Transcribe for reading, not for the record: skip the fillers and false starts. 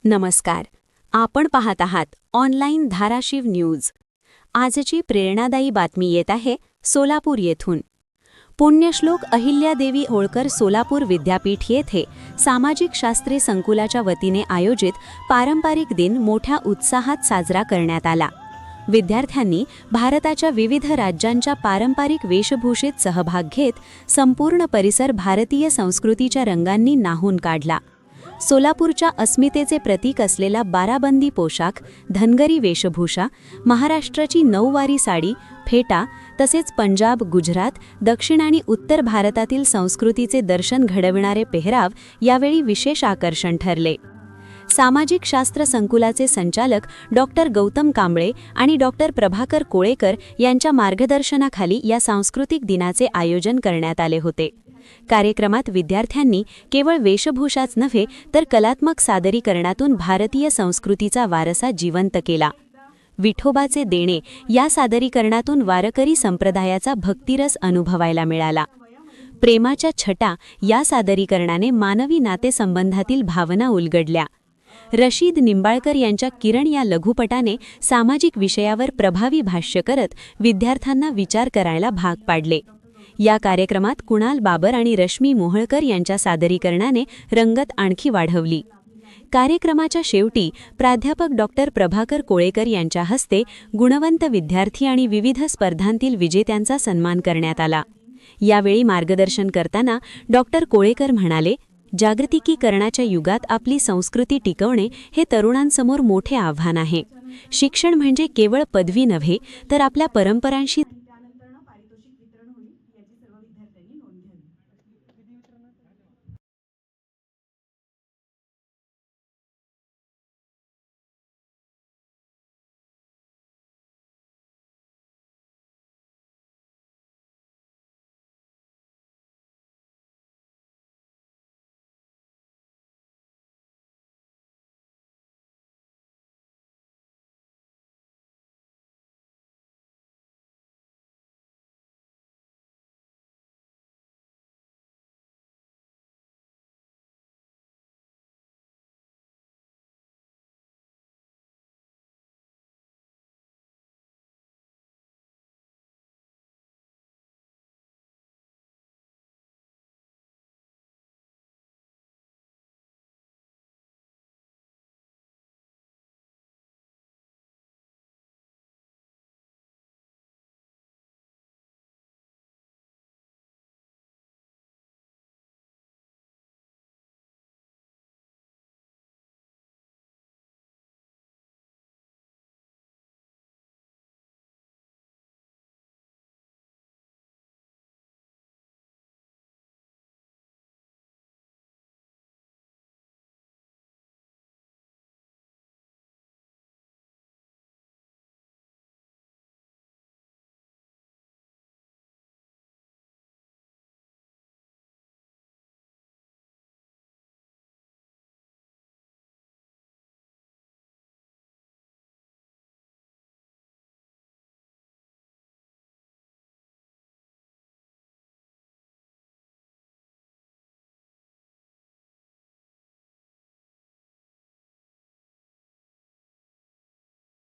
नमस्कार. आपण पाहत आहात ऑनलाईन धाराशिव न्यूज. आजची प्रेरणादायी बातमी येत आहे सोलापूर येथून. पुण्यश्लोक अहिल्यादेवी होळकर सोलापूर विद्यापीठ येथे सामाजिक शास्त्रे संकुलाच्या वतीने आयोजित पारंपरिक दिन मोठ्या उत्साहात साजरा करण्यात आला. विद्यार्थ्यांनी भारताच्या विविध राज्यांच्या पारंपरिक वेशभूषेत सहभाग घेत संपूर्ण परिसर भारतीय संस्कृतीच्या रंगांनी न्हाऊन काढला. सोलापूरच्या अस्मितेचे प्रतीक असलेला बाराबंदी पोशाख, धनगरी वेशभूषा, महाराष्ट्राची नऊवारी साडी, फेटा तसेच पंजाब, गुजरात, दक्षिण आणि उत्तर भारतातील संस्कृतीचे दर्शन घडविणारे पेहराव यावेळी विशेष आकर्षण ठरले. सामाजिक शास्त्र संकुलाचे संचालक डॉक्टर गौतम कांबळे आणि डॉक्टर प्रभाकर कोळेकर यांच्या मार्गदर्शनाखाली या सांस्कृतिक दिनाचे आयोजन करण्यात आले होते. कार्यक्रमात विद्यार्थ्यांनी केवळ वेशभूषाच नव्हे तर कलात्मक सादरीकरणातून भारतीय संस्कृतीचा वारसा जिवंत केला. विठोबाचे देणे या सादरीकरणातून वारकरी संप्रदायाचा भक्तिरस अनुभवायला मिळाला. प्रेमाच्या छटा या सादरीकरणाने मानवी नातेसंबंधातील भावना उलगडल्या. रशीद निंबाळकर यांच्या किरण या लघुपटाने सामाजिक विषयावर प्रभावी भाष्य करत विद्यार्थ्यांना विचार करायला भाग पाडले. या कार्यक्रमात कुणाल बाबर आणि रश्मी मोहळकर यांच्या सादरीकरणाने रंगत आणखी वाढवली. कार्यक्रमाच्या शेवटी प्राध्यापक डॉक्टर प्रभाकर कोळेकर यांच्या हस्ते गुणवंत विद्यार्थी आणि विविध स्पर्धांतील विजेत्यांचा सन्मान करण्यात आला. यावेळी मार्गदर्शन करताना डॉक्टर कोळेकर म्हणाले, जागतिकीकरणाच्या युगात आपली संस्कृती टिकवणे हे तरुणांसमोर मोठे आव्हान आहे. शिक्षण म्हणजे केवळ पदवी नव्हे तर आपल्या परंपरांशी